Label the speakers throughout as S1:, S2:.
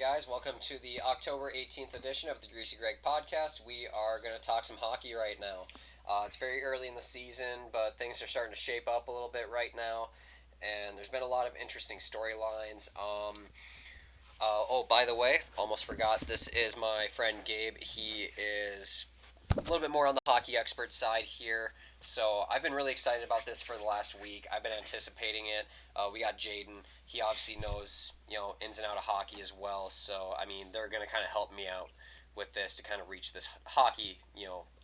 S1: guys. Welcome to the October 18th edition of the Greasy Greg Podcast. We are going to talk some hockey right now. It's very early in the season, but things are starting to shape up a little bit right now, and there's been a lot of interesting storylines. By the way, almost forgot, this is my friend Gabe. He is a little bit more on the hockey expert side here. So I've been really excited about this for the last week. I've been anticipating it. We got Jaden. He obviously knows, ins and out of hockey as well. So, they're going to kind of help me out with this to kind of reach this hockey,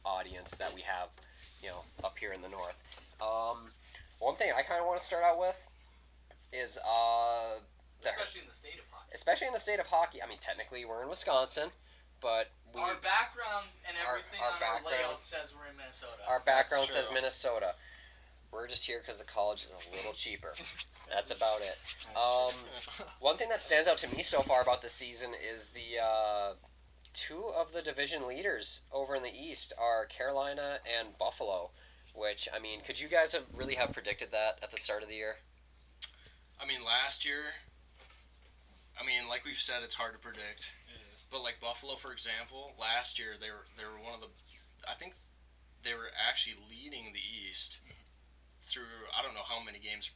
S1: audience that we have, up here in the north. One thing I kind of want to start out with is
S2: especially in the state of hockey.
S1: Especially in the state of hockey. Technically we're in Wisconsin, but
S2: our background and everything our layout says we're in Minnesota.
S1: Our background says Minnesota. We're just here because the college is a little cheaper. That's about it. One thing that stands out to me so far about this season is the two of the division leaders over in the East are Carolina and Buffalo, which, could you guys have really predicted that at the start of the year?
S3: Last year, like we've said, it's hard to predict. But like Buffalo, for example, last year they were one of the, I think they were actually leading the East through I don't know how many games,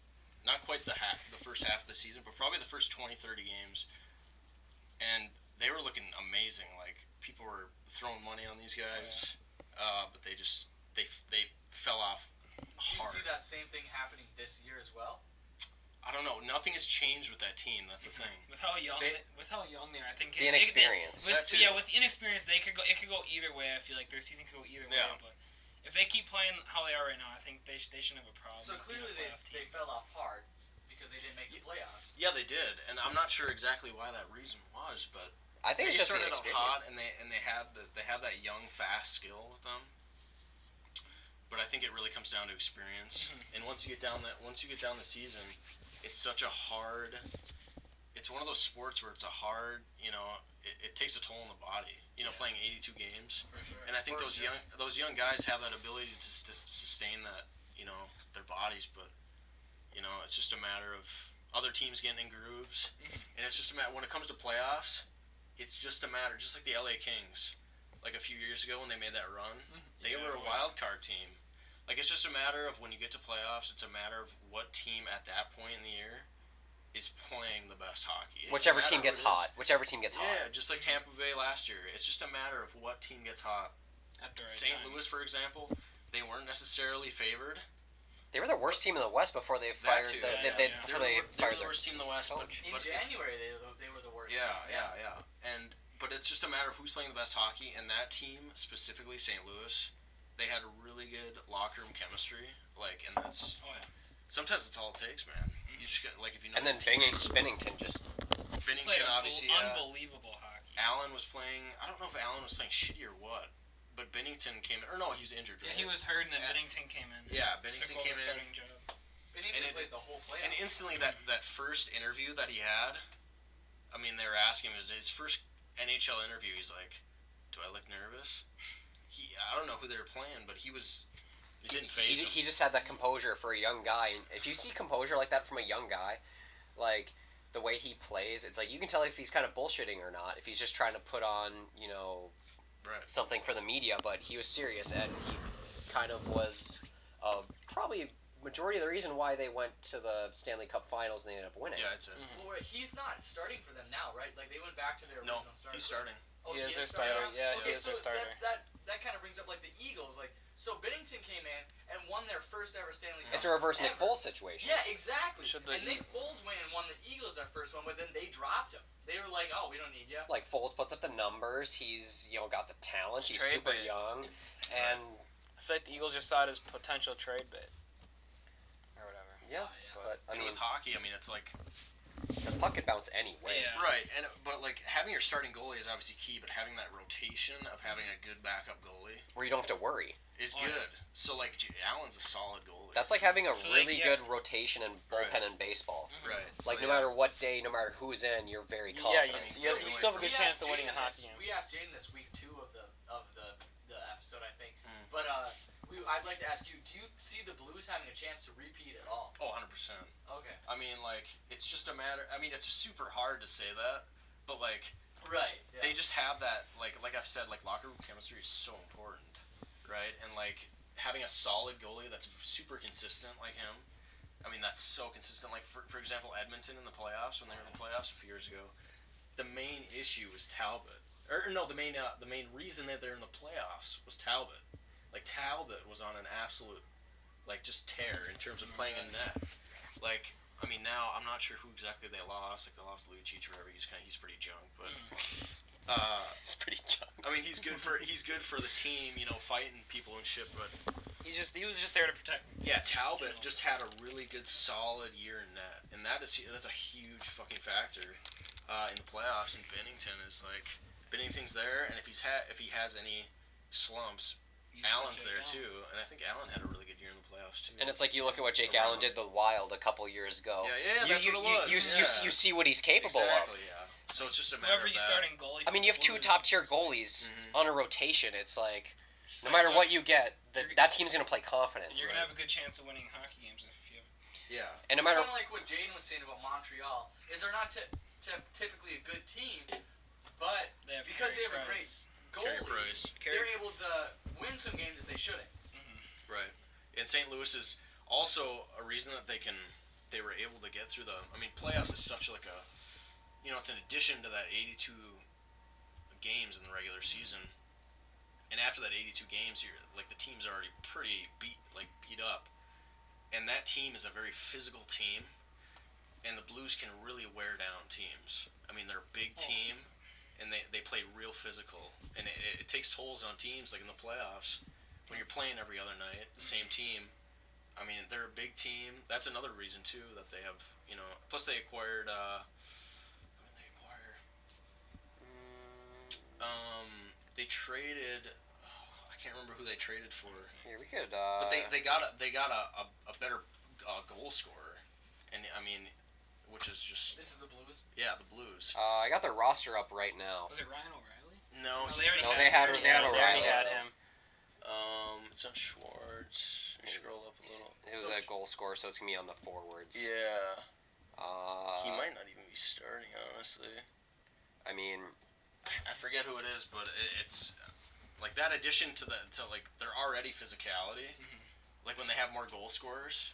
S3: not quite the first half of the season, but probably the first 20, 30 games, and they were looking amazing. Like people were throwing money on these guys, but they fell off hard.
S2: Do you see that same thing happening this year as well?
S3: I don't know. Nothing has changed with that team. That's the thing.
S4: With how young they are, I think
S1: the inexperience.
S4: With inexperience, it could go either way. I feel like their season could go either way. But if they keep playing how they are right now, I think they shouldn't have a problem.
S2: So clearly they fell off hard because they didn't make the playoffs.
S3: Yeah, they did, and I'm not sure exactly why that reason was, but
S1: I think
S3: they
S1: it's just
S3: started
S1: the
S3: out hot, and they have that young, fast skill with them. But I think it really comes down to experience. Mm-hmm. And once you get down the season, it's such a hard. It's one of those sports where it's a hard. It takes a toll on the body. Playing 82 games.
S2: For sure.
S3: And I think those young guys have that ability to sustain that. Their bodies, but it's just a matter of other teams getting in grooves, and it's just a matter when it comes to playoffs. It's just a matter, just like the LA Kings, like a few years ago when they made that run, they were a wild card team. Like, it's just a matter of when you get to playoffs, it's a matter of what team at that point in the year is playing the best hockey.
S1: Whichever team gets hot.
S3: Yeah, just like Tampa Bay last year. It's just a matter of what team gets hot. St. Louis, for example, they weren't necessarily favored.
S1: They were the worst team in the West before they fired
S3: They were the worst team in the West. But
S2: January, they were the worst.
S3: Yeah. But it's just a matter of who's playing the best hockey, and that team, specifically St. Louis, they had a really good locker room chemistry. Sometimes that's all it takes, man. You just got, if you know.
S1: And then Binnington
S3: obviously.
S4: Unbelievable hockey.
S3: Allen was playing. I don't know if Allen was playing shitty or what, but Binnington came in. Or no, he was injured. Right?
S4: Yeah, he was hurt, and then Binnington came in.
S3: Yeah, Binnington came in.
S2: Binnington played the whole playoffs.
S3: And instantly, that first interview that he had, they were asking him his first NHL interview. He's like, "Do I look nervous?" I don't know who they were playing, but he didn't faze him.
S1: He just had that composure for a young guy. And if you see composure like that from a young guy, like the way he plays, it's like you can tell if he's kind of bullshitting or not. If he's just trying to put on, something for the media, but he was serious, and he kind of was probably majority of the reason why they went to the Stanley Cup Finals and they ended up winning.
S3: Yeah, I'd say.
S2: Well, he's not starting for them now, right? Like they went back to their original starter.
S3: He's starting.
S4: He is their starter. Yeah, he is their starter.
S2: That kind of brings up the Eagles. So Binnington came in and won their first ever Stanley Cup.
S1: It's a reverse Nick Foles situation.
S2: Yeah, exactly. Nick Foles went and won the Eagles their first one, but then they dropped him. They were like, "Oh, we don't need you."
S1: Like Foles puts up the numbers. He's got the talent. He's super young, and
S5: I feel like the Eagles just saw it as potential trade bait or whatever.
S1: Yeah. But
S3: with hockey, it's like.
S1: The puck could bounce anyway.
S3: Yeah. Right, but having your starting goalie is obviously key, but having that rotation of having a good backup goalie
S1: where you don't have to worry
S3: is good. So Allen's a solid goalie.
S1: That's like having a really good rotation and bullpen in baseball.
S3: Right.
S1: No matter what day, no matter who's in, you're very confident.
S5: Yeah, you still have a good chance of winning a hockey game.
S2: We asked Jaden this week 2 of the episode, I think. But I'd like to ask you, do you see the Blues having a chance to repeat at all?
S3: Oh, 100%.
S2: Okay.
S3: It's just a matter. It's super hard to say that, but like
S2: Right. Yeah.
S3: they just have that like I've said, like locker room chemistry is so important, right? And like having a solid goalie that's super consistent like him. I mean, that's so consistent. Like for example, Edmonton in the playoffs, when they were in the playoffs a few years ago, the main issue was Talbot. Or no, the main reason that they're in the playoffs was Talbot. Like Talbot was on an absolute like just tear in terms of playing in net. Like, I mean, now I'm not sure who exactly they lost. Like they lost Lucic or whatever. He's pretty junk, but
S1: It's pretty junk.
S3: I mean, he's good for the team, you know, fighting people and shit. But
S4: he was just there to protect.
S3: yeah, Talbot just had a really good, solid year in net, and that's a huge fucking factor in the playoffs. And Binnington's there, and if he has any slumps, Allen's there too, and I think Allen had a really good year in the playoffs too.
S1: And it's like you look at what Jake Allen did the Wild a couple years ago.
S3: Yeah, that's what it was.
S1: You see what he's capable
S3: exactly,
S1: of.
S3: yeah. So it's just a matter
S4: Whoever
S3: of
S4: you
S3: that.
S4: start in goalie.
S1: I mean, you have two top-tier goalies
S3: Mm-hmm.
S1: on a rotation. It's like, no matter what you get, that team's going to play confident.
S4: You're gonna have a good chance of winning hockey games if you have.
S3: Yeah.
S1: And no
S2: It's
S1: matter
S2: kind of like what Jaden was saying about Montreal. Is they're not typically a good team, but because they have a great
S3: Carey
S2: goalie,
S3: Price.
S2: they're able to win some games that they shouldn't.
S3: Right. And St. Louis is also a reason that they were able to get through I mean, playoffs is such like a, you know, it's an addition to that 82 games in the regular season. And after that 82 games, you're like the team's already pretty beat up. And that team is a very physical team, and the Blues can really wear down teams. I mean, they're a big team, and they play real physical. And it takes tolls on teams, like in the playoffs. When you're playing every other night, the same team, I mean, they're a big team. That's another reason, too, that they have, you know... Plus, they acquired... who did they acquire? They traded... I can't remember who they traded for.
S1: here we could.
S3: But they got a better goal scorer. And, I mean, which is just...
S2: This is the Blues.
S3: Yeah, the Blues.
S1: I got their roster up right now.
S4: Was it Ryan O'Reilly?
S3: No,
S1: they had
S5: Already had him.
S3: It's on Schwartz. Scroll up a little.
S1: It was a goal scorer, so it's going to be on the forwards.
S3: Yeah. He
S1: Uh,
S3: might not even be starting, honestly.
S1: I mean,
S3: I forget who it is, but it's like that addition to like their already physicality. Like when they have more goal scorers.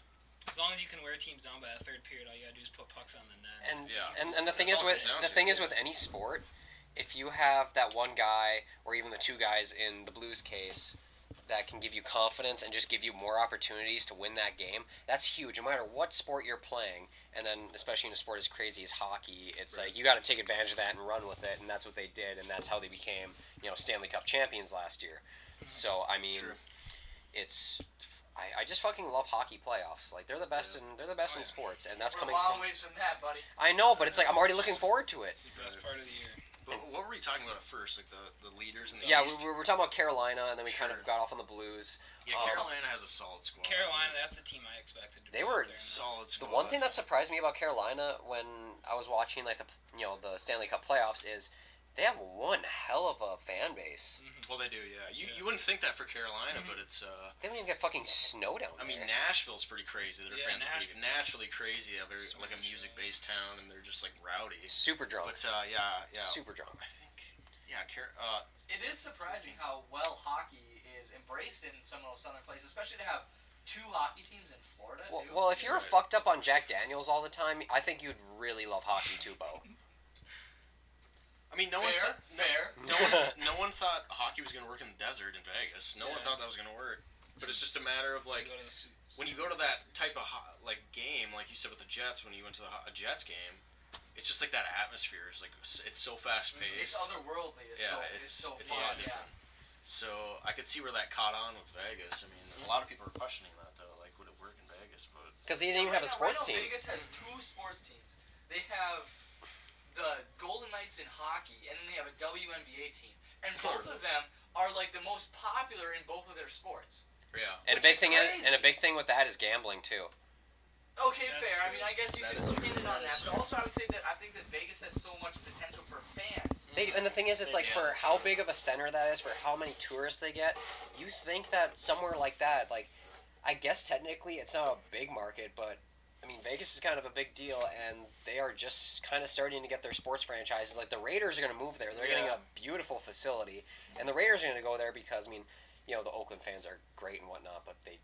S4: As long as you can wear teams down by the third period, all you gotta do is put pucks on the net.
S1: and
S3: Yeah.
S1: and the thing is
S3: That's all it
S1: with
S3: comes
S1: the
S3: down
S1: thing
S3: to.
S1: is with any sport, if you have that one guy or even the two guys in the Blues case that can give you confidence and just give you more opportunities to win that game, that's huge. No matter what sport you're playing, and then especially in a sport as crazy as hockey, it's like you got to take advantage of that and run with it, and that's what they did, and that's how they became, you know, Stanley Cup champions last year. So I mean,
S3: True.
S1: it's. I just fucking love hockey playoffs. Like they're the best in sports, and that's
S2: We're
S1: coming
S2: a long
S1: from.
S2: ways from that, buddy.
S1: I know, but it's like I'm already looking forward to it.
S4: It's the best part of the year.
S3: But what were you talking about at first? Like the leaders in the
S1: Yeah,
S3: East?
S1: we were talking about Carolina, and then we kind
S3: Sure.
S1: of got off on the Blues.
S3: Yeah, Carolina has a solid squad.
S4: Carolina, that's a team I expected to
S1: They
S4: be
S1: were
S4: up there.
S3: Solid
S1: The
S3: squad.
S1: one thing that surprised me about Carolina when I was watching like the Stanley Cup playoffs is they have one hell of a fan base.
S3: Well, they do, yeah. You wouldn't think that for Carolina, but it's.
S1: They don't even get fucking snow down
S3: I
S1: there.
S3: mean, Nashville's pretty crazy. Their
S4: Yeah,
S3: fans are pretty naturally crazy. They're very like a music-based town, and they're just like rowdy.
S1: super drunk.
S3: But yeah.
S1: Super drunk.
S3: I think
S2: It is surprising how well hockey is embraced in some of those southern places, especially to have two hockey teams in Florida too.
S1: Well, if you're
S3: Right.
S1: fucked up on Jack Daniels all the time, I think you'd really love hockey too, Bo.
S3: I mean, no
S2: fair.
S3: one thought hockey was going to work in the desert in Vegas. No one thought that was going to work. But it's just a matter of like
S4: Go to the suits.
S3: when you go to that type of like game, like you said with the Jets, when you went to a Jets game, it's just like that atmosphere is like it's so fast
S2: It's
S3: paced.
S2: otherworldly.
S3: Yeah,
S2: It's so
S3: it's a
S2: fun.
S3: lot different. So I could see where that caught on with Vegas. I mean, a lot of people are questioning that though. Like, would it work in Vegas? But
S1: Because they didn't even have a sports team.
S2: Vegas has two sports teams. They have the Golden Knights in hockey, and then they have a WNBA team, and both of them are like the most popular in both of their sports.
S3: yeah,
S1: And a
S2: Which
S1: big
S2: is
S1: thing
S2: crazy.
S1: and a big thing with that is gambling too.
S2: Okay,
S4: That's
S2: fair. I
S4: true.
S2: mean, I guess you
S3: That
S2: can
S3: is
S2: pin it on
S3: That
S2: that,
S3: is
S2: but also I would say that I think that Vegas has so much potential for fans.
S1: And the thing is, it's like
S3: Yeah,
S1: for
S3: that's
S1: how big of a center that is, for how many tourists they get, you think that somewhere like that, like, I guess technically it's not a big market, but I mean, Vegas is kind of a big deal, and they are just kind of starting to get their sports franchises. Like, the Raiders are going to move there. They're getting a beautiful facility, and the Raiders are going to go there because, I mean, you know, the Oakland fans are great and whatnot, but they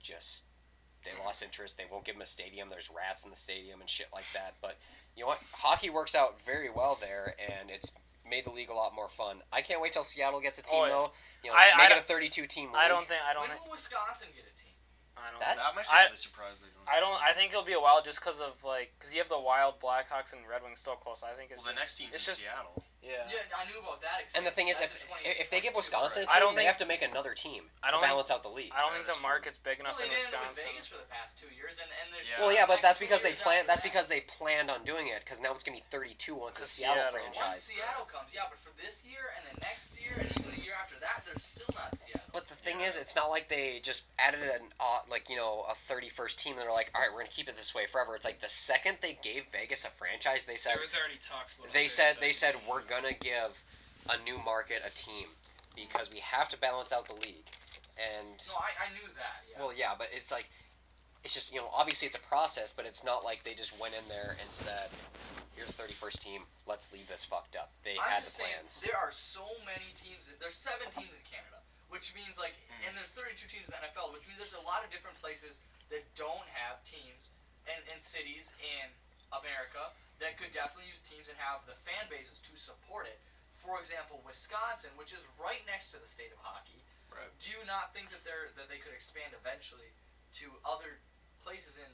S1: lost interest. They won't give them a stadium. There's rats in the stadium and shit like that. But you know what? Hockey works out very well there, and it's made the league a lot more fun. I can't wait till Seattle gets a team, though. You know, make it a 32-team league.
S4: I don't think.
S2: When will Wisconsin get a team?
S3: I'm actually really surprised they don't.
S4: I think it'll be a while just because you have the Wild, Blackhawks, and Red Wings so close. I think it's
S3: the next team's in Seattle.
S2: Yeah, I knew about that.
S1: And the thing is, if they give Wisconsin a
S4: I
S1: team,
S4: don't
S1: they
S4: think-
S1: have to make another team
S4: I
S1: to
S4: don't
S1: balance out the league.
S4: I don't think the market's big enough
S2: Well,
S4: in
S2: they did it with
S4: Wisconsin.
S2: Vegas for the past 2 years, and there's
S1: Well, yeah, but that's
S2: next 2
S1: because they
S2: years
S1: planned.
S2: after
S1: That's
S2: that.
S1: because they planned on doing it. Because now it's gonna be 32 once the
S4: Because
S1: Seattle
S4: Seattle.
S2: Once
S1: franchise.
S2: Seattle comes, yeah, but for this year and the next year and even the year after that, they're still not Seattle.
S1: But the thing is, it's not like they just added a 31st team and they're like, all right, we're gonna keep it this way forever. It's like the second they gave Vegas a franchise, they said
S4: There was already talks about.
S1: they said we're gonna give a new market a team because we have to balance out the league. And
S2: No, I knew that. Yeah.
S1: well, yeah, but it's like it's just, you know, obviously it's a process, but it's not like they just went in there and said, here's the 31st team, let's leave this fucked up. They
S2: I'm
S1: had the
S2: just saying,
S1: plans.
S2: there are so many teams. There's 7 teams in Canada, which means and there's 32 teams in the NFL, which means there's a lot of different places that don't have teams and cities in America that could definitely use teams and have the fan bases to support it. For example, Wisconsin, which is right next to the state of hockey.
S3: Right.
S2: Do you not think that they could expand eventually to other places in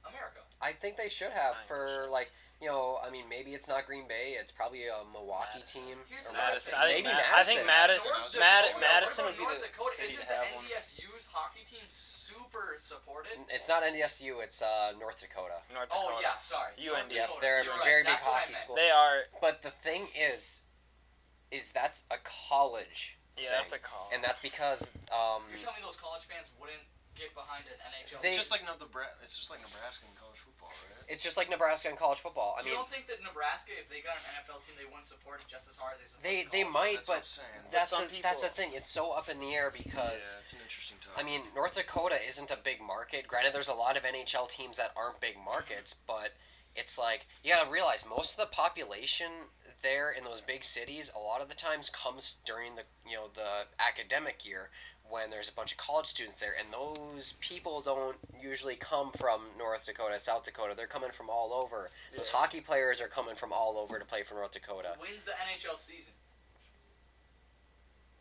S2: America?
S1: I think they should have
S4: I think they should.
S1: like, you know, I mean, maybe it's not Green Bay, it's probably a Milwaukee
S4: Madison.
S1: team.
S2: Here's
S1: or
S2: another
S4: Madison.
S2: thing.
S4: I think Madison.
S2: North
S3: Mad-
S2: Dakota,
S4: Madison
S2: what
S4: would be
S2: about
S4: the
S2: North Dakota?
S4: city
S2: Isn't
S4: to
S2: the
S4: have one.
S2: NDSU's hockey team super supported?
S1: It's not NDSU, it's North Dakota.
S4: North Dakota.
S2: Oh yeah, sorry.
S4: UND.
S2: North
S1: Yeah,
S2: Dakota.
S1: they're a
S2: You're
S1: very
S2: right.
S1: big
S2: That's what I
S1: hockey
S2: meant.
S1: school.
S4: They are.
S1: But the thing is that's a college
S4: Yeah,
S1: thing.
S4: that's a call.
S1: And that's because
S2: You're telling me those college fans wouldn't get behind an NHL?
S1: They-
S3: It's just like Nebraska in college football, right?
S1: it's just like Nebraska in college football. I
S2: You
S1: mean,
S2: don't think that Nebraska, if they got an NFL team, they wouldn't support it just as hard as they support
S1: they
S2: college?
S1: might,
S3: That's what I'm
S1: but
S3: saying.
S1: that's
S4: some
S1: that's the
S4: people-
S1: thing. It's so up in the air because
S3: Yeah, it's an interesting topic.
S1: I mean, North Dakota isn't a big market. Granted, there's a lot of NHL teams that aren't big markets, but it's like you gotta realize most of the population there in those big cities a lot of the times comes during the the academic year when there's a bunch of college students there, and those people don't usually come from North Dakota, South Dakota. They're coming from all over. Those hockey players are coming from all over to play for North Dakota
S2: Wins the NHL season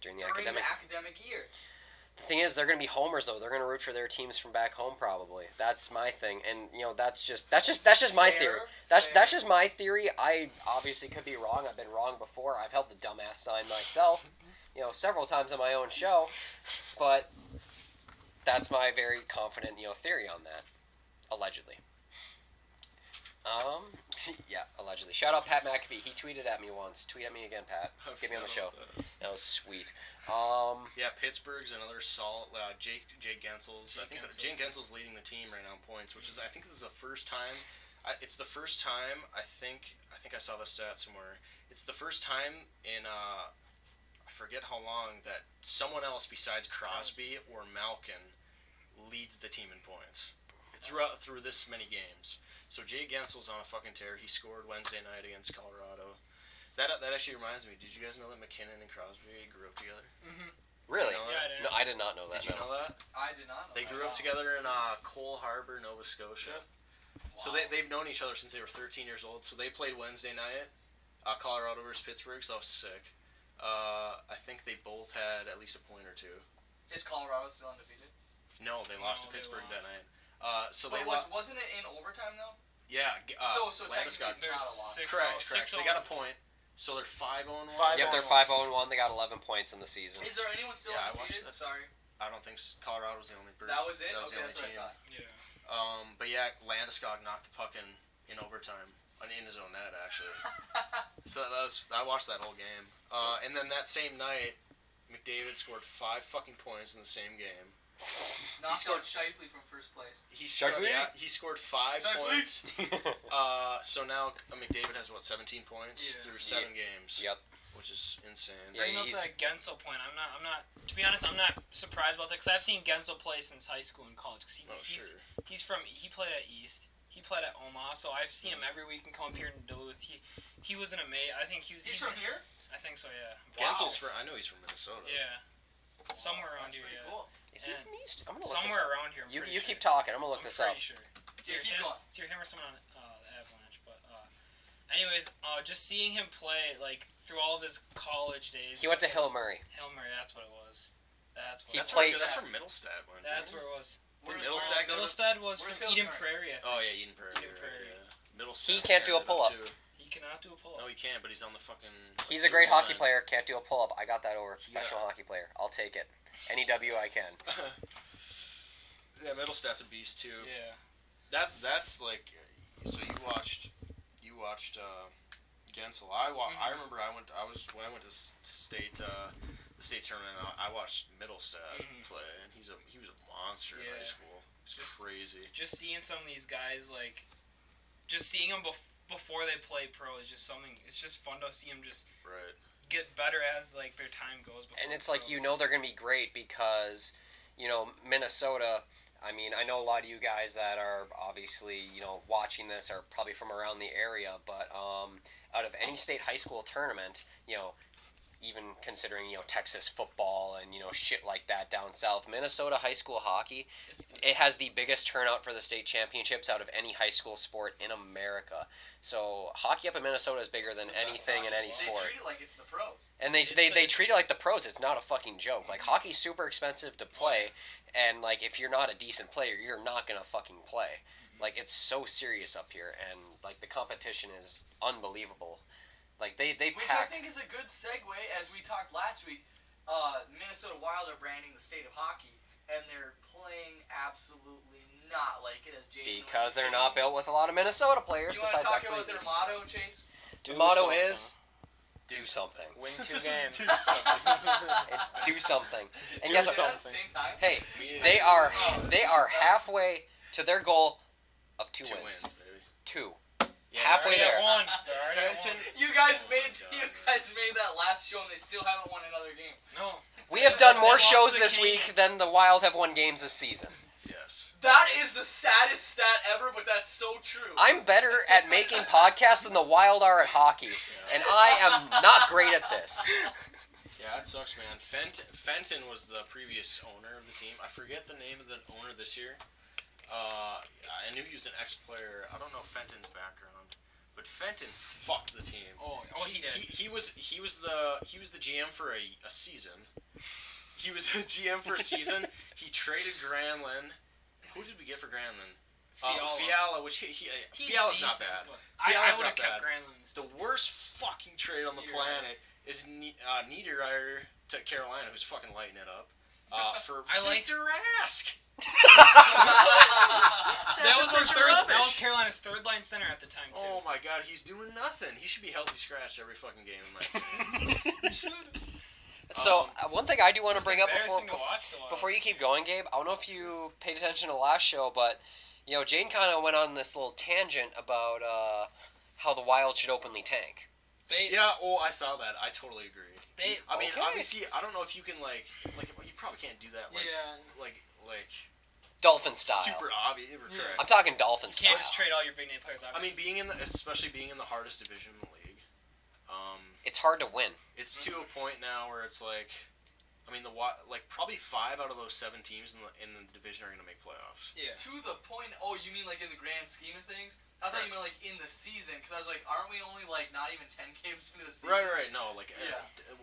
S1: during the
S2: during
S1: academic.
S2: the academic year.
S1: The thing is, they're gonna be homers though. They're gonna root for their teams from back home probably. That's my thing, and that's just my theory. That's just my theory. I obviously could be wrong. I've been wrong before. I've held the dumbass sign myself, several times on my own show, but that's my very confident theory on that. Allegedly. Yeah, allegedly. Shout out Pat McAfee. He tweeted at me once. Tweet at me again, Pat. Get me on the show. That was sweet.
S3: Yeah, Pittsburgh's another solid. Jake Gensel's. I think Jake Gensel's leading the team right now in points, which is I think this is the first time. It's the first time I think I saw the stat somewhere. It's the first time in I forget how long that someone else besides Crosby or Malkin leads the team in points through this many games. So Jay Gensel's on a fucking tear. He scored Wednesday night against Colorado. That actually reminds me. Did you guys know that McKinnon and Crosby grew up together?
S1: Really?
S3: Did you know
S4: Yeah, I
S3: that?
S4: did.
S1: No, I did not know that.
S3: Did you know that?
S2: I did not know
S3: They
S2: that.
S3: grew up together in Cole Harbour, Nova Scotia. So they've known each other since they were 13 years old. So they played Wednesday night, Colorado versus Pittsburgh. So that was sick. I think they both had at least a point or two.
S2: Is Colorado still undefeated?
S3: No, they lost to
S4: they
S3: Pittsburgh that
S4: lost.
S3: night. So they
S2: Wasn't it in overtime though?
S3: Yeah.
S2: So
S3: Landeskog.
S2: technically it's not a loss.
S3: Correct. They got a point. So they're 5-0-1.
S1: Yep, they're 5-0-1. They got 11 points in the season.
S2: Is there anyone still
S3: Yeah, I watched
S2: undefeated?
S3: that.
S2: Sorry.
S3: I don't think Colorado was the only person.
S2: That was it?
S3: That was
S2: Okay,
S3: the only
S2: that's
S3: team.
S2: what I thought.
S4: Yeah.
S3: But yeah, Landeskog knocked the puck in overtime. In his own net, actually. So I watched that whole game. And then that same night, McDavid scored 5 fucking points in the same game.
S2: Knocked
S3: scored-
S2: out Shifley from first place.
S3: He scored,
S1: Shifley?
S3: he scored 5 points. So now McDavid has 17 points through 7 games.
S1: Yep.
S3: Which is insane.
S1: Yeah,
S4: Bringing up
S1: he's-
S4: that Gensel point, I'm not. To be honest, I'm not surprised about that because I've seen Gensel play since high school and college. Cause he
S3: Sure.
S4: he played at East, He played at Omaha, so I've seen him every week and come up here in Duluth. He was an amazing. I think he's
S2: from here.
S4: I think so. Yeah.
S3: Gensel's I know he's from Minnesota.
S4: Yeah. Somewhere around here. Yeah.
S2: Cool.
S1: Is he from East? I'm gonna look
S4: Somewhere
S1: this up.
S4: around here.
S1: You keep talking. I'm gonna look this up.
S4: Sure. It's
S2: keep going.
S4: It's either him or someone on the Avalanche. But anyways, just seeing him play like through all of his college days.
S1: He went to Hill Murray.
S4: Hill Murray, that's what it was. That's what.
S3: That's where Middlestad went.
S4: That's where it was.
S3: Middlestad
S4: was from
S2: Hills
S4: Eden
S2: Murray?
S4: Prairie. I think.
S3: Oh yeah, Eden Prairie.
S4: Yeah.
S3: Middlestad.
S1: He can't do a pull-up.
S4: He cannot do a pull-up.
S3: No, he can't. But he's on the fucking.
S1: He's a great hockey player. Can't do a pull-up. I got that over. Professional hockey player. I'll take it. Any W I can.
S3: Yeah, Middlestad's a beast too.
S4: Yeah.
S3: That's like. So you watched Gensel. I remember when I went to the state tournament. I watched Middlestad play, and he was a monster in high school. It's crazy.
S4: Just seeing some of these guys, like, just seeing them before they play pro is just something. It's just fun to see them just get better as like their time goes.
S1: And it's like they're gonna be great because Minnesota. I mean, I know a lot of you guys that are obviously, watching this are probably from around the area, but out of any state high school tournament, even considering, Texas football and, shit like that down south, Minnesota high school hockey, it has the biggest turnout for the state championships out of any high school sport in America. So hockey up in Minnesota is bigger than anything in any sport.
S2: They treat it like it's the pros.
S1: And they treat it like the pros. It's not a fucking joke. Like, hockey's super expensive to play, and, like, if you're not a decent player, you're not gonna fucking play. Like, it's so serious up here, and, like, the competition is unbelievable. Like, they
S2: Which
S1: pack...
S2: I think is a good segue, as we talked last week. Minnesota Wild are branding the state of hockey, and they're playing absolutely not like it, as Jay.
S1: Because they're not built with a lot of Minnesota players.
S2: You want to talk about their motto, Chase?
S1: The motto is... Do something.
S5: Win 2 games.
S1: It's do something. And
S5: Do
S1: guess
S5: something.
S2: At the same time?
S1: Hey, they are halfway to their goal of 2 wins.
S3: Baby.
S1: 2.
S3: Yeah,
S1: Halfway there.
S3: Fenton.
S2: You guys made that last show, and they still haven't won another game.
S4: No.
S1: We have done more
S4: They lost
S1: shows
S4: the
S1: this
S4: game.
S1: week than the Wild have won games this season.
S3: Yes.
S2: That is the saddest stat ever, but that's so true.
S1: I'm better at making podcasts than the Wild are at hockey, and I am not great at this.
S3: Yeah, that sucks, man. Fenton was the previous owner of the team. I forget the name of the owner this year. I knew he was an ex-player. I don't know Fenton's background, but Fenton fucked the team.
S4: Oh, he did.
S3: He was the GM for a season. He was a GM for a season. He traded Granlund. Who did we get for Granlund? Fiala, which Fiala's not bad.
S4: I would have kept Granlund.
S3: The worst fucking trade on the planet is Niederreiter to Carolina, who's fucking lighting it up. For Victor Rask.
S4: That was Carolina's third line center at the time too.
S3: Oh my god, he's doing nothing. He should be healthy scratched every fucking game in my opinion.
S1: So, one thing I do want to bring up
S4: before
S1: you keep going, Gabe, I don't know if you paid attention to the last show, but, Jane kind of went on this little tangent about how the Wild should openly tank.
S3: I saw that. I totally agree.
S1: Okay.
S3: Obviously, I don't know if you can, you probably can't do that,
S1: Dolphin style.
S3: super obvious. Correct.
S1: I'm talking Dolphin
S4: You
S1: style.
S4: can't just trade all your big name players.
S3: I mean, especially being in the hardest division in the league,
S1: It's hard to win.
S3: it's to a point now where it's like, probably 5 out of those 7 teams in the division are going to make playoffs.
S4: Yeah.
S2: To the point. Oh, you mean like in the grand scheme of things? I thought you meant like in the season, because I was like, aren't we only like not even 10 games into the season?
S3: Right. No,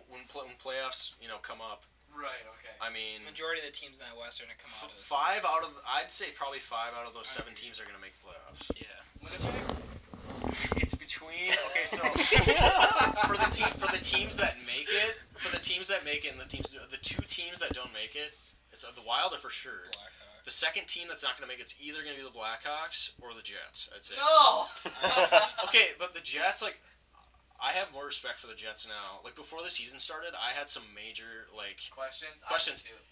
S3: when playoffs come up.
S2: Right. Okay.
S3: I mean,
S4: Majority of the teams in that West are going to come out of this.
S3: I'd say probably 5 out of those 7 teams are going to make the playoffs.
S4: Yeah.
S2: Winnipeg?
S3: It's between so for the teams that make it, and the 2 teams that don't make it, it's the Wild are for sure.
S4: Blackhawks.
S3: The second team that's not going to make it's either going to be the Blackhawks or the Jets. I'd say.
S2: No.
S3: Okay, but the Jets, I have more respect for the Jets now. Like, before the season started, I had some major, like,
S2: Questions,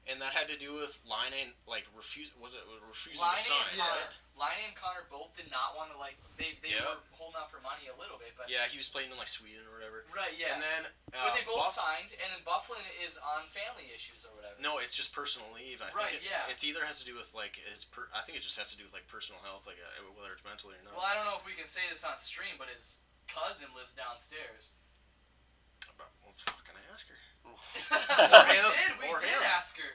S3: and that had to do with Laine, like, refusing to
S2: Laine
S3: sign,
S2: and Connor,
S3: right?
S2: Laine and Connor both did not want to, like, they
S3: Yeah.
S2: were holding out for money a little bit, but
S3: Yeah, he was playing in, like, Sweden or whatever.
S2: right, yeah.
S3: And then
S2: But they both signed, and then Bufflin is on family issues or whatever.
S3: No, it's just personal leave. I
S2: Right,
S3: think
S2: yeah.
S3: it's either has to do with like I think it just has to do with like personal health, like whether it's mentally or not.
S2: Well, I don't know if we can say this on stream, but his cousin lives downstairs.
S3: But let's fucking ask her.
S2: We did ask her.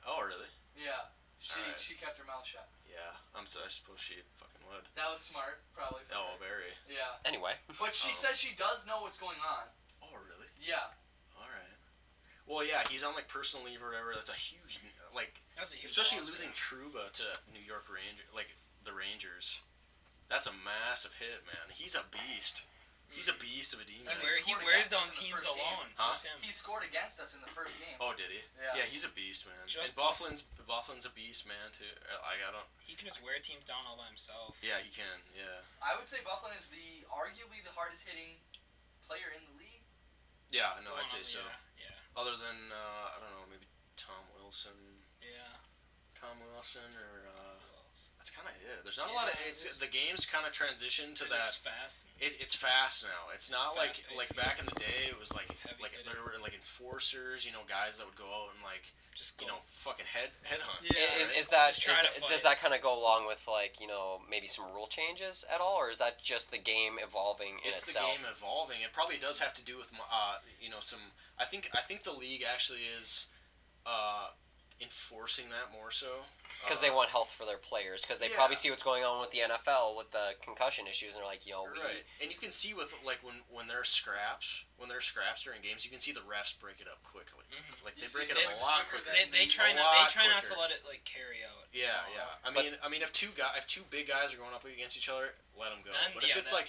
S3: Oh, really?
S2: Yeah,
S3: Alright.
S2: she kept her mouth shut.
S3: Yeah, I suppose she fucking would.
S2: That was smart, probably. For
S3: Oh,
S2: her.
S3: very.
S2: Yeah.
S1: Anyway.
S2: But she says she does know what's going on.
S3: Oh, really?
S2: Yeah.
S3: All right. Well, yeah, he's on like personal leave or whatever. That's a huge, like,
S4: That's a huge
S3: especially
S4: loss,
S3: losing Trouba to New York the Rangers. That's a massive hit, man. He's a beast. He's a beast of a demon.
S4: And he
S2: scored
S4: wears
S2: against
S4: down
S2: us in the
S4: teams
S2: first game.
S4: alone.
S3: Huh?
S4: Just him.
S2: He scored against us in the first game.
S3: Oh, did he?
S2: Yeah.
S3: Yeah, he's a beast, man.
S4: Just
S3: and Bufflin's a beast, man. Too. Like I don't.
S4: He can just wear teams down all by himself.
S3: Yeah, he can. Yeah.
S2: I would say Bufflin is arguably the hardest hitting player in the league.
S3: Yeah, no, I'd say so.
S4: Yeah.
S3: Other than I don't know, maybe Tom Wilson or that's kind of it. There's not a lot of the game's kind of transitioned to that.
S4: Just fast.
S3: It's fast now. It's not like
S4: fast-paced
S3: back in the day. It was like
S4: Heavy-hitted.
S3: there were like enforcers, guys that would go out and like
S4: Just go.
S3: fucking head hunt.
S4: Yeah.
S1: Is that
S4: Just trying to fight.
S1: does that kind of go along with like maybe some rule changes at all, or is that just the game evolving in
S3: It's
S1: itself?
S3: the game evolving. It probably does have to do with some. I think the league actually is enforcing that more so.
S1: Because they want health for their players. Because they
S3: Yeah.
S1: probably see what's going on with the NFL with the concussion issues, and they're like,
S3: Right, and you can see with like when there's scraps during games, you can see the refs break it up quickly.
S4: Mhm.
S3: Like
S2: You
S3: they
S2: see
S3: break it
S2: it
S3: up a lot
S2: quicker
S3: quicker.
S2: than
S4: They try
S3: A
S4: not
S3: lot
S4: to
S3: quicker.
S4: let it like carry out.
S3: Yeah,
S4: So,
S3: yeah. I mean, if two big guys are going up against each other, let them go.
S4: Then,
S3: But if
S4: yeah,
S3: it's
S4: then-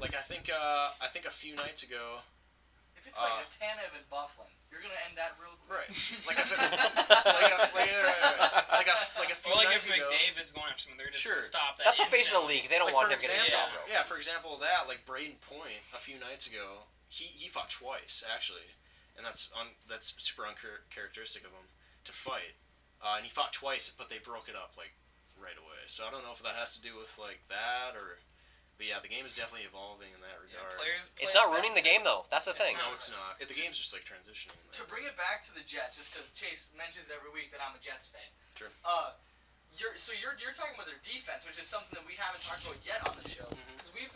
S3: like I think a few nights ago,
S2: If it's like a Tanev and Bufflin, you're gonna end that real quick.
S3: right, like a few
S4: Or like
S3: nights
S4: if
S3: ago.
S4: McDavid's going after someone, they're just
S3: Sure.
S4: to stop that.
S1: That's the face of the
S4: instantly.
S1: league. They don't
S3: Like,
S1: want
S3: for
S1: him getting his
S3: example,
S1: job broke.
S3: yeah, for example, that like Braden Point a few nights ago, he fought twice actually, and that's super uncharacteristic of him to fight, and he fought twice, but they broke it up like right away. So I don't know if that has to do with like that or, but yeah, the game is definitely evolving in that
S4: Yeah,
S3: regard.
S1: It's not ruining the game though. That's the thing.
S3: No, it's not. The game's just like transitioning.
S2: To bring it back to the Jets, just because Chase mentions every week that I'm a Jets fan.
S3: Sure.
S2: You're talking about their defense, which is something that we haven't talked about yet on the show.
S3: Mhm.
S2: Because we've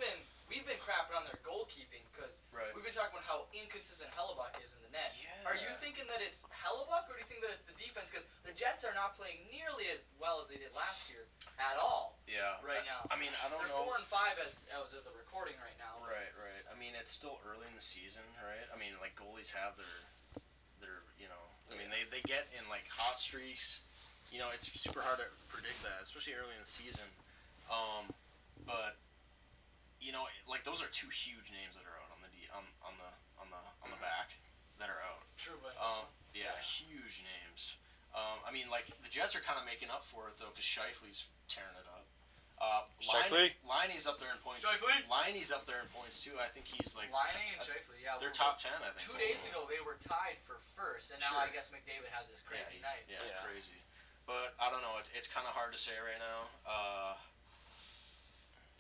S2: been crapping on their goalkeeping because
S3: Right.
S2: we've been talking about how inconsistent Hellebuck is in the net.
S3: Yeah.
S2: Are you thinking that it's Hellebuck, or do you think that it's the defense? Because the Jets are not playing nearly as well as they did last year at all.
S3: Yeah.
S2: Right now.
S3: I mean, I don't
S2: They're
S3: know.
S2: 4-5 as of the recording right now.
S3: Right. I mean, it's still early in the season, right? I mean, like goalies have their I mean, they get in like hot streaks. It's super hard to predict that, especially early in the season. But like those are two huge names that are out on the back that are out.
S2: True, but
S3: Yeah, huge names. I mean, like the Jets are kind of making up for it though, because Scheifele's tearing it up. Liney's up there in points.
S2: Scheifele?
S3: Liney's up there in points too. I think he's like
S2: Laine and Scheifele, yeah.
S3: they're top 10. I think
S2: 2 days ago they were tied for first, and now
S3: Sure.
S2: I guess McDavid had this crazy night.
S3: Yeah,
S1: Yeah.
S3: crazy. But I don't know. It's kind of hard to say right now.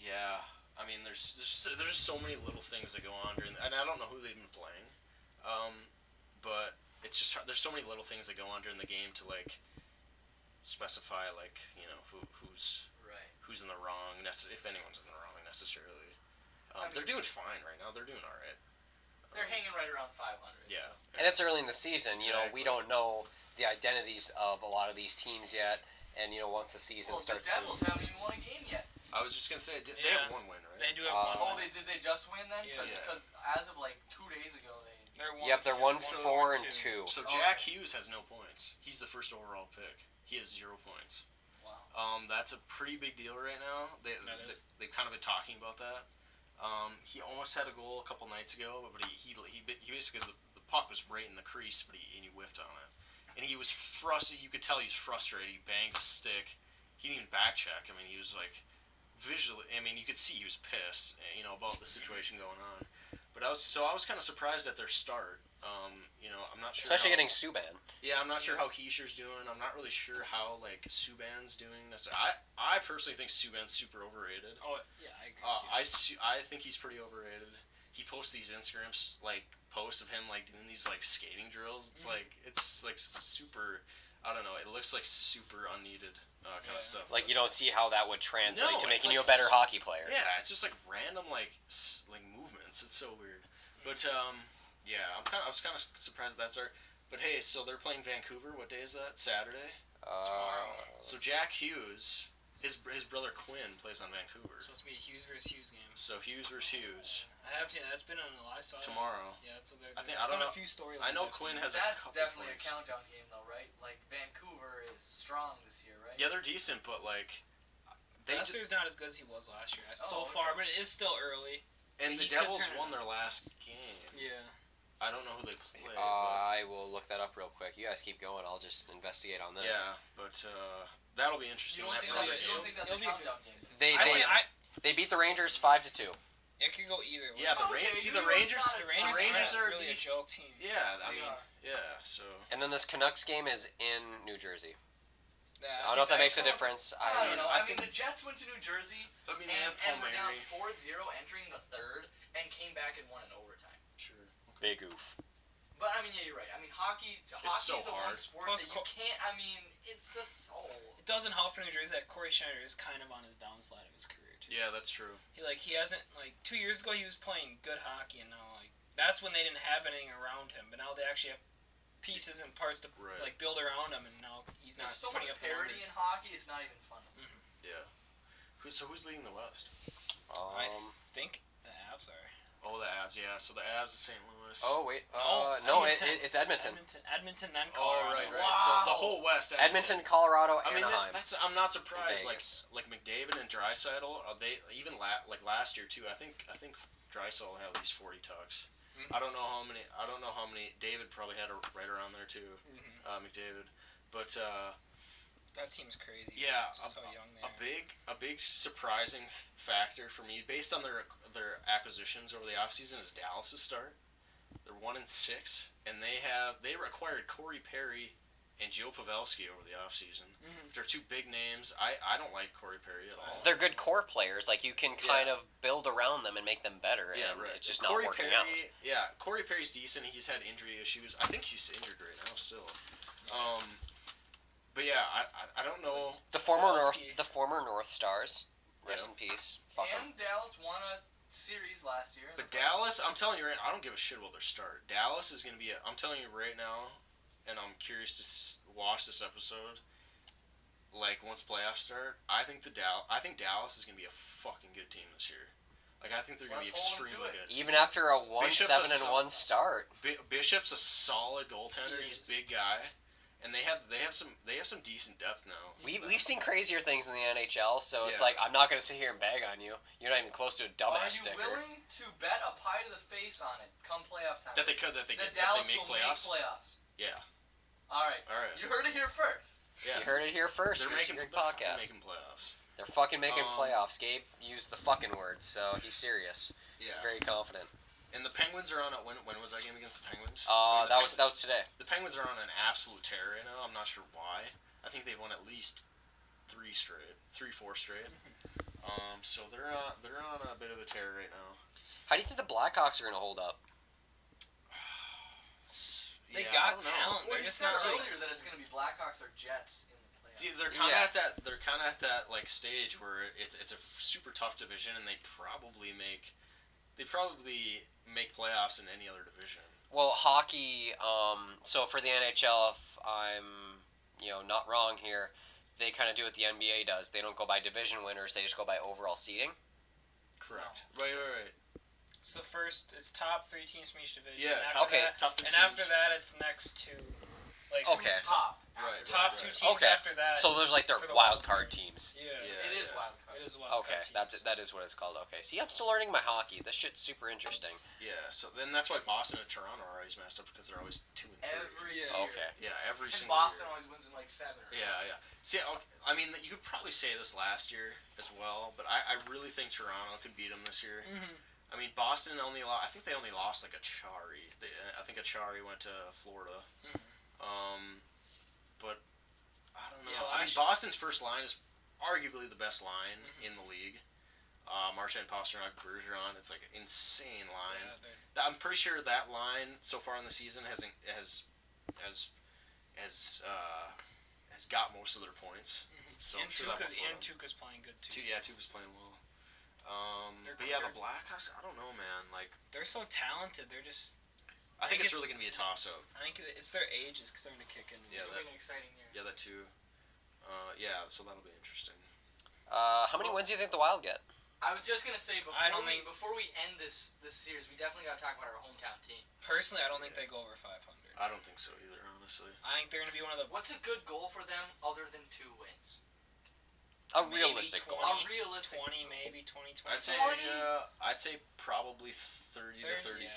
S3: Yeah. I mean, there's so many little things that go on during, and I don't know who they've been playing, but it's just there's so many little things that go on during the game to like specify like who's in the wrong, if anyone's in the wrong necessarily. They're doing fine right now. They're doing all right.
S2: They're hanging right around 500.
S3: Yeah.
S2: So.
S1: And it's early in the season. We
S3: Exactly.
S1: don't know the identities of a lot of these teams yet. And once the season
S2: Well,
S1: starts,
S2: the Devils haven't even won a game yet.
S3: I was just gonna say they have one win, right?
S4: They do have
S1: Uh,
S4: one.
S2: Oh, did they just win then?
S4: Yeah.
S2: Because as of like 2 days ago, they.
S1: they're 1-4-2.
S3: So Jack Hughes has no points. He's the first overall pick. He has 0 points.
S2: Wow.
S3: That's a pretty big deal right now. They've kind of been talking about that. He almost had a goal a couple nights ago, but he basically the puck was right in the crease, but he whiffed on it, and he was frustrated. You could tell he was frustrated. He banged the stick. He didn't even back check. I mean, he was like visually. I mean, you could see he was pissed. About the situation going on. But I was kind of surprised at their start. I'm not sure.
S1: Especially getting Subban.
S3: Yeah, I'm not sure how Heischer's doing. I'm not really sure how Subban's doing necessarily. I personally think Subban's super overrated.
S4: Oh yeah, I agree.
S3: I think he's pretty overrated. He posts these Instagram posts of him doing these skating drills. It's like super. I don't know. It looks like super unneeded kind of stuff.
S1: Like you don't see how that would translate to making you a
S3: it's
S1: better
S3: just,
S1: hockey player.
S3: Yeah, it's just random movements. It's so weird. But yeah, I was kind of surprised at that start. But hey, so they're playing Vancouver. What day is that? Saturday. So Jack Hughes, his brother Quinn plays on Vancouver.
S4: So it's gonna be a Hughes versus Hughes game.
S3: So Hughes versus Hughes.
S4: That's been on the last side.
S3: Tomorrow.
S4: Yeah,
S3: I don't know.
S4: A few storylines.
S3: I know Quinn has
S2: That's
S3: a couple
S2: definitely
S3: points.
S2: a countdown game, though, right? Vancouver is strong this year, right?
S3: Yeah, they're decent, but
S4: Lester's not as good as he was last year.
S2: Oh,
S4: Far, but it is still early.
S3: and the Devils won their last game.
S4: Yeah.
S3: I don't know who they play.
S1: I will look that up real quick. You guys keep going. I'll just investigate on this.
S3: Yeah, but that'll be interesting.
S2: You don't think that's a countdown game?
S1: They beat the Rangers 5-2.
S4: It could go either way.
S3: Yeah, the Rangers.
S4: The Rangers
S3: are
S4: really a
S3: these-
S4: joke team.
S3: Yeah, I mean, yeah. So
S1: And then this Canucks game is in New Jersey.
S4: Yeah,
S1: I don't know if that makes a difference.
S2: I don't know.
S3: I
S2: I mean,
S3: think-
S2: the Jets went to New Jersey
S3: I mean, they have
S2: and were down
S3: Palmieri.
S2: 4-0 entering the third and came back and won in overtime.
S3: Sure. Okay.
S1: Big oof.
S2: But I mean, yeah, you're right. I mean, hockey's
S3: so
S2: the one
S3: hard.
S2: sport
S4: Plus
S2: that you can't. I mean, it's just
S4: It doesn't help for New Jersey that Corey Schneider is kind of on his downslide of his career too.
S3: Yeah, that's true.
S4: He hasn't 2 years ago he was playing good hockey and now that's when they didn't have anything around him, but now they actually have pieces and parts to build around him, and now he's not
S2: There's so
S4: putting
S2: much
S4: up the
S2: parity
S4: numbers.
S2: in hockey. It's not even fun.
S3: Yeah. Who's leading the West?
S4: I think the Avs are.
S3: Oh, the Avs. Yeah. So the Avs is St. Louis.
S1: Oh wait,
S4: No,
S1: no,
S4: Edmonton.
S1: it's Edmonton.
S4: Edmonton, then
S3: Oh,
S4: Colorado.
S3: right.
S2: Wow.
S3: So the whole West.
S1: Edmonton, Colorado,
S3: I mean,
S1: Anaheim.
S3: I'm not surprised.
S1: Vegas.
S3: Like McDavid and Draisaitl, they even last year too. I think Draisaitl had at least 40 tucks.
S4: Mm-hmm.
S3: I don't know how many. David probably had right around there too. McDavid, but
S4: That team's crazy.
S3: yeah,
S4: Just how young they are.
S3: a big surprising factor for me, based on their acquisitions over the offseason, is Dallas' start. They're 1-6, and they acquired Corey Perry and Joe Pavelski over the offseason. They're two big names. I don't like Corey Perry at all.
S1: They're good core players. You can kind of build around them and make them better.
S3: Yeah,
S1: and
S3: right.
S1: It's just
S3: Corey
S1: not working
S3: Perry,
S1: out.
S3: Yeah, Corey Perry's decent. He's had injury issues. I think he's injured right now still. But yeah, I don't know.
S1: The former
S4: Pavelski.
S1: North Stars. Rest in peace. Fuck 'em.
S2: And Dallas won a series last year.
S3: But Dallas, I'm telling you right now, I don't give a shit about their start. Dallas is going to be I'm telling you right now, and I'm curious to watch this episode. Once playoffs start, I think Dallas is going to be a fucking good team this year. I think they're going to be
S2: Let's hold 'em
S3: extremely
S2: to it.
S3: good.
S1: Even after a 1-7-1 start.
S3: Bishop's a solid goaltender.
S4: He
S3: He's a
S4: is.
S3: big guy, and they have some decent depth now.
S1: We've seen crazier things in the NHL, so it's
S3: Yeah.
S1: I'm not going to sit here and bag on you. You're not even close to a
S2: Are
S1: dumbass
S2: you
S1: sticker.
S2: willing to bet a pie to the face on it come playoff time?
S3: That they
S2: Dallas
S3: make
S2: will
S3: playoffs.
S2: make playoffs.
S3: Yeah,
S2: All right. You heard it here first.
S3: yeah.
S1: You heard it here first.
S3: They're
S1: Greasy
S3: making
S1: Greg Podcast.
S3: making playoffs.
S1: They're fucking making
S3: Um,
S1: playoffs. Gabe used the fucking word, so he's serious.
S3: Yeah.
S1: He's very confident.
S3: And the Penguins are on a when was that game against the Penguins?
S1: That was today.
S3: The Penguins are on an absolute tear right now. I'm not sure why. I think they've won at least 4 straight. So they're on a bit of a tear right now.
S1: How do you think the Blackhawks are going to hold up?
S4: They
S3: Yeah, I
S4: got
S3: don't know.
S4: talent.
S2: Well,
S4: They're
S2: you
S4: just
S2: said
S4: not
S2: earlier
S4: right.
S2: that it's going to be Blackhawks or Jets in the playoffs.
S3: See, they're kind of
S1: Yeah.
S3: at that. They're kind of at that stage where it's a super tough division, and they probably make playoffs in any other division.
S1: Well, hockey. So for the NHL, if I'm not wrong here, they kind of do what the NBA does. They don't go by division winners. They just go by overall seeding.
S3: Correct. Right.
S4: It's top 3 teams from each division.
S3: Yeah,
S4: After
S3: top
S4: that,
S3: top 2
S4: and
S3: teams.
S4: after that, it's next to
S1: Okay.
S2: Top.
S4: top 2 teams
S1: Okay.
S4: after that.
S1: So there's their
S4: for the
S1: wild card teams.
S4: Yeah.
S2: It is wild card.
S4: It is a wild
S1: Okay,
S4: card teams.
S1: that is what it's called. Okay, see, I'm still learning my hockey. This shit's super interesting.
S3: Yeah. So then that's why Boston and Toronto are always messed up, because they're always 2 and 3.
S2: Every year.
S1: Okay.
S3: Yeah, every
S2: And
S3: single
S2: Boston
S3: year.
S2: always wins in 7. Or
S3: Yeah. See, okay, I mean, you could probably say this last year as well, but I really think Toronto could beat them this year. I mean, Boston I think they only lost like Achari. I think Achari went to Florida. But I don't know.
S4: Yeah,
S3: I mean, Boston's first line is arguably the best line in the league. Marchand, Pasternak, Bergeron. It's like an insane line. Yeah, I'm pretty sure that line so far in the season has got most of their points. So
S4: and
S3: I'm sure
S4: Tuukka's playing good too.
S3: Tuukka's playing well. But yeah, the Blackhawks. I don't know, man. Like
S4: they're so talented. They're just.
S3: I think it's really gonna be a toss-up.
S4: I think it's their age is starting to kick in.
S2: Yeah, it'll be an exciting year.
S3: Yeah, that too. So that'll be interesting.
S1: How many wins do you think the Wild get?
S2: I was just gonna say before we end this series, we definitely gotta talk about our hometown team.
S4: Personally, I don't think they go over 500.
S3: I don't think so either, honestly.
S4: I think they're gonna be one of the.
S2: What's a good goal for them other than 2 wins?
S1: A realistic goal.
S2: A realistic
S4: 20, maybe 20, 25.
S3: I'd say probably 30 to 35.
S4: Yeah,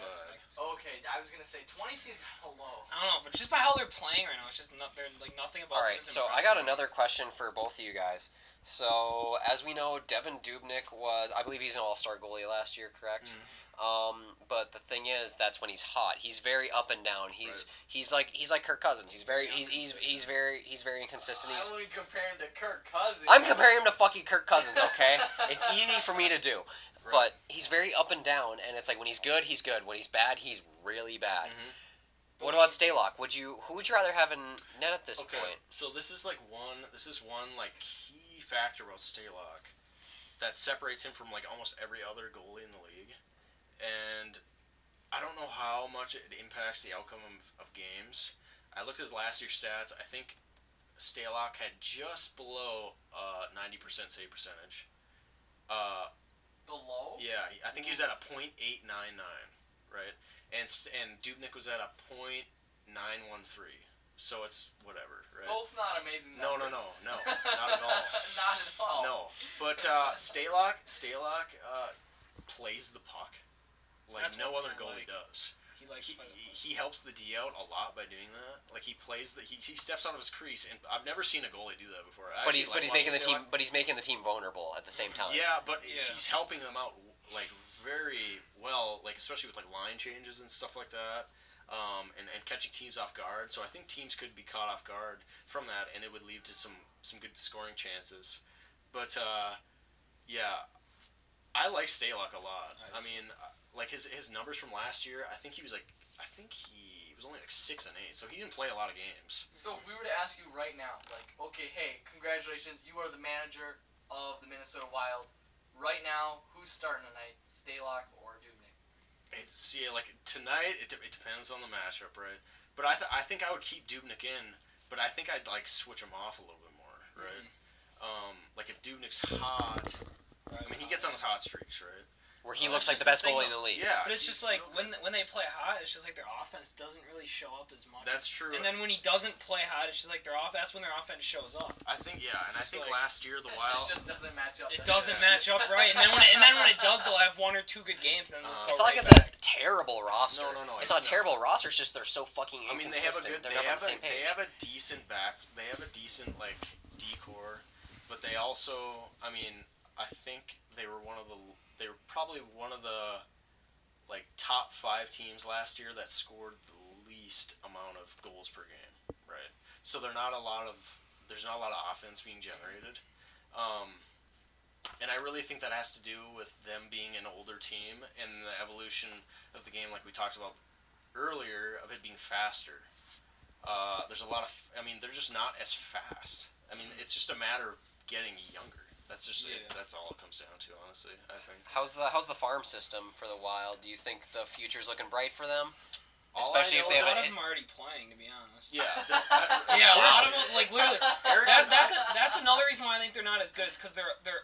S2: okay, I was gonna say 20 seems kind of low.
S4: I don't know, but just by how they're playing right now, it's just they're like nothing about.
S1: All right, so I got another question for both of you guys. So as we know, Devin Dubnyk I believe he's an all-star goalie last year, correct? But the thing is, that's when he's hot. He's very up and down. He's like Kirk Cousins. He's very inconsistent.
S2: I wouldn't compare him to Kirk Cousins.
S1: I'm comparing him to fucking Kirk Cousins. Okay, it's easy for me to do,
S3: Right.
S1: but he's very up and down, and it's like when he's good, he's good. When he's bad, he's really bad. What about Stalock? Who would you rather have in net at this point?
S3: So this is one like key factor about Stalock that separates him from like almost every other goalie in the league. And I don't know how much it impacts the outcome of games. I looked at his last year's stats. I think Stalock had just below 90% save percentage.
S2: Below?
S3: Yeah, I think he was at a .899, right? And Dubnyk was at a .913. So it's whatever, right?
S2: Both not amazing
S3: No,
S2: numbers.
S3: not at all.
S2: Not at all.
S3: No, but Stalock plays the puck like
S4: That's
S3: no
S4: what
S3: other
S4: I
S3: goalie
S4: like.
S3: does.
S4: He
S3: He helps the D out a lot by doing that. Like he plays he steps out of his crease, and I've never seen a goalie do that before.
S1: But he's making the team. But he's making the team vulnerable at the same time.
S3: Yeah, but he's helping them out like very well, like especially with like line changes and stuff like that. And catching teams off guard. So I think teams could be caught off guard from that, and it would lead to some good scoring chances. But I like Stalock a lot. I mean, like his numbers from last year. I think he was only like 6 and 8, so he didn't play a lot of games.
S2: So if we were to ask you right now, like, okay, hey, congratulations, you are the manager of the Minnesota Wild. Right now, who's starting tonight, Stalock or Dubnyk?
S3: Like tonight, it depends on the matchup, right? But I think I would keep Dubnyk in, but I think I'd like switch him off a little bit more, right? Like if Dubnyk's hot, I mean he gets on his hot streaks, right?
S1: Where he looks like the best goalie in the league.
S3: Yeah,
S4: but it's just like when they play hot, it's just like their offense doesn't really show up as much.
S3: That's true.
S4: And then when he doesn't play hot, it's just like that's when their offense shows up.
S3: I think I think last year the Wild
S2: It just doesn't match up.
S4: It doesn't match up right, and then when it does, they'll have 1 or 2 good games, and then they'll score.
S1: It's not like
S4: right
S1: it's
S4: back.
S1: a terrible roster.
S3: No.
S1: It's not a terrible roster. It's just they're so fucking inconsistent.
S3: I mean, they have a good.
S1: They're not on the same page.
S3: They have a decent They have a decent like decor, but they also. I mean, I think they were probably one of the like top 5 teams last year that scored the least amount of goals per game, right? So there's not a lot of offense being generated. And I really think that has to do with them being an older team and the evolution of the game, like we talked about earlier, of it being faster. There's a lot of, they're just not as fast. It's just a matter of getting younger. That's just that's all it comes down to, honestly, I think.
S1: How's the farm system for the Wild? Do you think the future's looking bright for them? Especially if they have
S4: a lot of them already playing, to be honest.
S3: Yeah,
S4: a lot of them, like literally. That's another reason why I think they're not as good, is because they're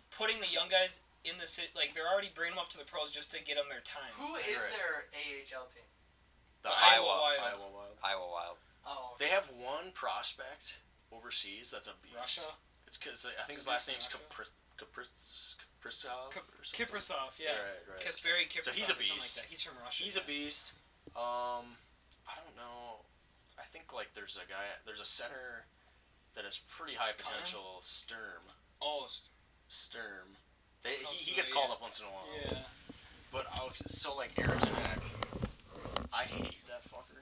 S4: putting the young guys in the like they're already bringing them up to the pros just to get them their time.
S2: Who is their AHL team?
S3: The
S4: Iowa
S3: Wild.
S1: Iowa Wild.
S2: Oh.
S3: They have one prospect overseas that's a beast.
S4: Russia.
S3: It's because I think his last name's Kaprizov.
S4: Kiprasov, yeah.
S3: Right.
S4: Kasperi Kiprasov.
S3: So he's a beast.
S4: Like that. He's from Russia.
S3: He's a beast. I don't know. I think like there's a center that has pretty high potential. Sturm.
S4: Oh,
S3: Sturm. He gets called up once in a while.
S4: Yeah.
S3: But so like Erickson, I hate that fucker.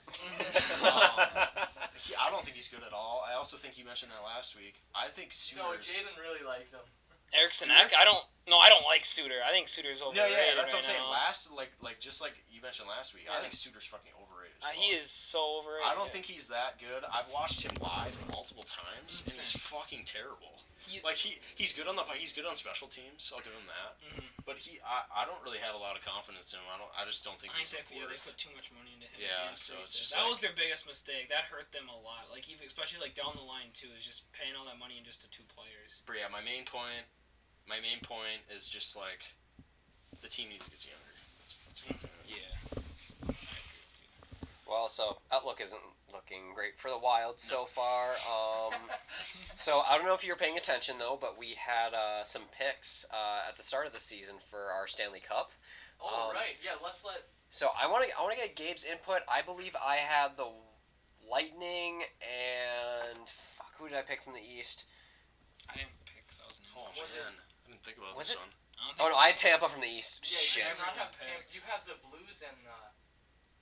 S3: I don't think he's good at all. I also think you mentioned that last week. I think Suter's...
S2: No, Jaden really likes him.
S4: Erickson Ek? I don't like Suter. I think Suter's overrated.
S3: No, yeah, that's what I'm
S4: right
S3: saying. Just like you mentioned last week, I think Suter's fucking overrated.
S4: He is so overrated.
S3: I don't think he's that good. I've watched him live multiple times, and he's fucking terrible. He's good on special teams. I'll give him that.
S4: Mm-hmm.
S3: But I don't really have a lot of confidence in him. I just don't think he's
S4: they
S3: worth.
S4: put too much money into him.
S3: Yeah, so it's just
S4: that was their biggest mistake. That hurt them a lot. Like especially like down the line too, is just paying all that money in just to 2 players.
S3: But yeah, my main point is just like the team needs to get younger. That's fine.
S4: Yeah.
S1: Well, so outlook isn't looking great for the Wild so far. So I don't know if you were paying attention though, but we had some picks at the start of the season for our Stanley Cup.
S2: Oh right, yeah. Let's let.
S1: So I want to get Gabe's input. I believe I had the Lightning and who did I pick from the East?
S4: I didn't pick. So I was
S3: Oh man, I didn't think about
S1: Was
S3: this
S1: it?
S3: one.
S1: Oh no, I had Tampa from the East.
S2: Yeah,
S1: Shit.
S2: you had the Blues and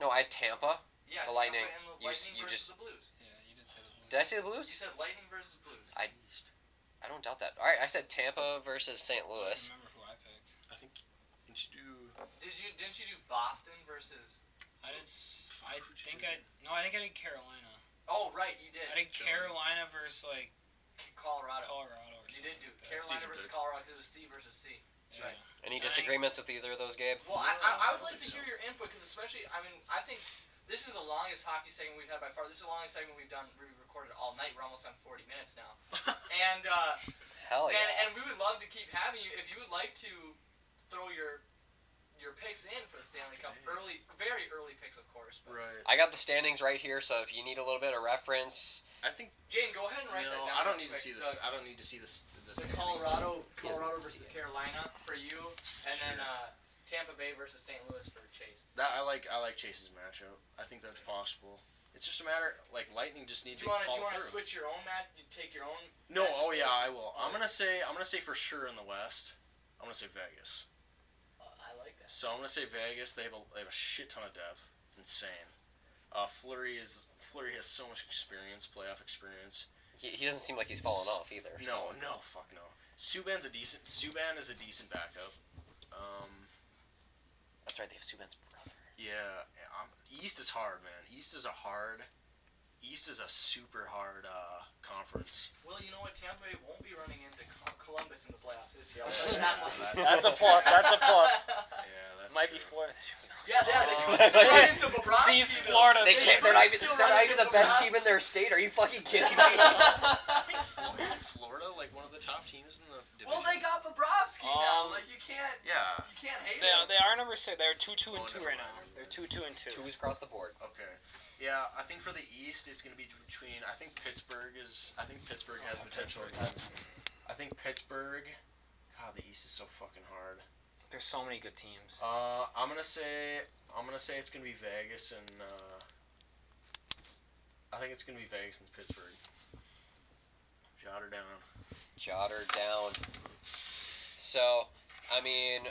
S1: No, I had Tampa.
S2: yeah,
S1: The
S2: Tampa
S1: Lightning.
S2: and the
S1: You
S2: Lightning versus
S1: just-
S2: the Blues.
S4: Yeah, you did say the Blues.
S1: Did I say the Blues?
S2: You said Lightning versus Blues.
S1: I don't doubt that. All right, I said Tampa versus St.
S4: I
S1: Louis.
S4: don't remember who I picked.
S3: I think didn't you do?
S2: Didn't you do Boston versus?
S4: I think I did Carolina.
S2: Oh right, you did.
S4: I did Carolina versus like
S2: Colorado.
S4: Colorado or
S2: You
S4: something.
S2: did do
S3: That's
S2: Carolina
S3: decent
S2: versus
S3: pick.
S2: Colorado because it was C versus C. That's
S4: Yeah.
S2: right.
S1: Any disagreements with either of those, Gabe?
S2: Well,
S3: No,
S2: I would
S3: I
S2: like
S3: don't
S2: to
S3: think
S2: hear your input because especially, I think this is the longest hockey segment we've had by far. This is the longest segment we've recorded all night. We're almost on 40 minutes now. And
S1: Hell yeah.
S2: and we would love to keep having you if you would like to throw your picks in for the Stanley Cup. Very early picks, of course. But
S3: Right.
S1: I got the standings right here, so if you need a little bit of reference,
S3: I think
S2: Jane, go ahead and write that
S3: no.
S2: down.
S3: I don't
S2: real
S3: need to see
S2: quick.
S3: this. I don't need to see this.
S2: The
S3: standings.
S2: Colorado
S1: He doesn't
S2: versus
S1: see it.
S2: Carolina for you, and then
S3: Sure.
S2: Tampa Bay versus St. Louis for Chase.
S3: That I like Chase's matchup. I think that's possible. It's just a matter like Lightning just need
S2: Do
S3: to
S2: you
S3: follow
S2: want to
S3: through.
S2: switch your own match? You take your own.
S3: No,
S2: matchup?
S3: oh yeah, I will. I'm gonna say for sure in the West. I'm gonna say Vegas.
S2: I like that.
S3: So I'm gonna say Vegas. They have a shit ton of depth. It's insane. Fleury has so much experience, playoff experience.
S1: he doesn't seem like he's fallen off either.
S3: No,
S1: so.
S3: fuck no. Subban is a decent backup.
S1: That's right, they have Subban's brother.
S3: Yeah, East is hard, man. East is a super hard conference.
S2: Well, you know what? Tampa Bay won't be running into Columbus in the playoffs this year. I'll tell you that much.
S5: That's a plus. That's a plus.
S3: Yeah, that's
S5: Might be
S3: true.
S5: Florida this year.
S2: Yeah, they
S3: Oh.
S2: could still run into Bobrovsky.
S5: Sees
S2: though.
S5: Florida.
S1: They can't, they're not even,
S2: Still
S1: they're not
S2: running
S1: even the
S2: into
S1: best
S2: Bobrovsky.
S1: team in their state. Are you fucking kidding me?
S3: Isn't Florida like one of the top teams in the division?
S2: Well, they got Bobrovsky now. Like you can't hate them.
S4: They are number 6. They're 2-2 and 2 right now. They're 2-2 and 2.
S1: Twos across the board.
S3: Okay. Yeah, I think for the East, it's going to be between. I think Pittsburgh has potential. I think Pittsburgh. God, the East is so fucking hard.
S5: There's so many good teams.
S3: I'm gonna say it's gonna be Vegas and. I think it's gonna be Vegas and Pittsburgh. Jot her down.
S1: Jot her down. So, I mean,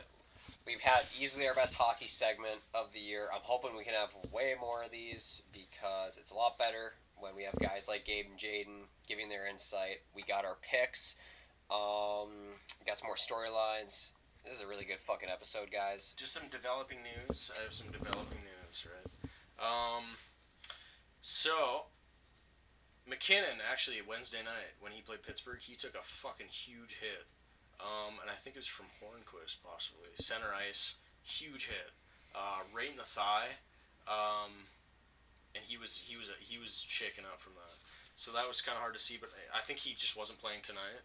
S1: we've had easily our best hockey segment of the year. I'm hoping we can have way more of these because it's a lot better when we have guys like Gabe and Jaden giving their insight. We got our picks. Got some more storylines. This is a really good fucking episode, guys.
S3: Just some developing news. I have some developing news, right? So, McKinnon, actually, Wednesday night, when he played Pittsburgh, he took a fucking huge hit. And I think it was from Hornquist, possibly. Center ice, huge hit. Right in the thigh. And he was shaken up from that. So that was kind of hard to see, but I think he just wasn't playing tonight.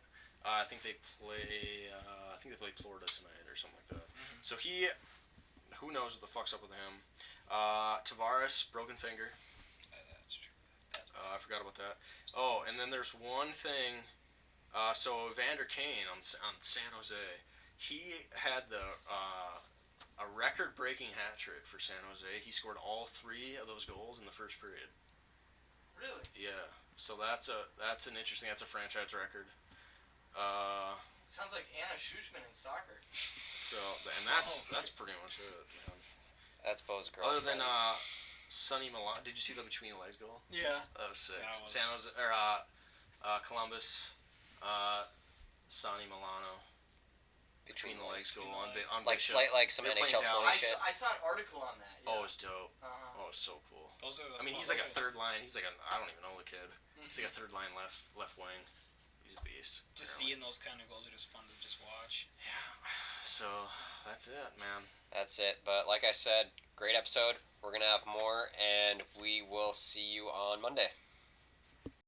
S3: I think they play Florida tonight or something like that.
S4: Mm-hmm.
S3: So who knows what the fuck's up with him? Tavares, broken finger.
S4: That's true.
S3: I forgot about that. Oh, and then there's one thing. So Evander Kane on San Jose, he had a record-breaking hat trick for San Jose. He scored all 3 of those goals in the first period.
S2: Really?
S3: Yeah. So that's a franchise record.
S2: Sounds like Anna Schuchman in soccer.
S3: So, and that's pretty much it. Man.
S1: That's Bo's girl.
S3: Other than Sonny Milan, did you see the between the legs goal?
S4: Yeah.
S3: That was sick.
S4: That was-
S3: San Jose or Columbus, Sonny Milano. Between the legs goal on
S1: like
S3: Bishop.
S1: like some
S3: They're
S1: NHL
S3: playing
S1: 20
S3: Dallas.
S1: shit.
S2: I saw an article on that. Yeah.
S3: Oh, it's dope.
S2: Uh-huh.
S3: Oh, it's so cool.
S4: Those are the
S3: I mean, he's like a third line. He's like I don't even know the kid. He's like a third line left wing. He's a beast.
S4: Just
S3: apparently.
S4: seeing those kind of goals are just fun to just watch.
S3: Yeah. So that's it, man.
S1: That's it. But like I said, great episode. We're gonna have more, and we will see you on Monday.